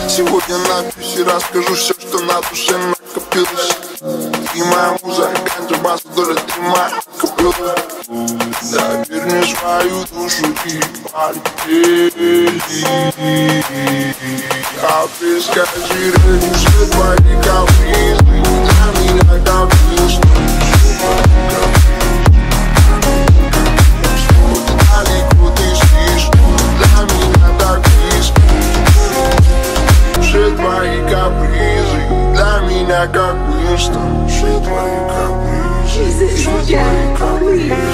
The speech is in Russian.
Сегодня напишу и расскажу все, что на душе накопилось. Ты моя муза, контрабас, доля, ты моя копила. Доверни свою душу и полетели. А ты скажи, все твои капризы для меня как весна. Далеко ты спишь, для меня так близко. Все твои капризы для меня как Уинстон. Все твои капризы, все твои капризы.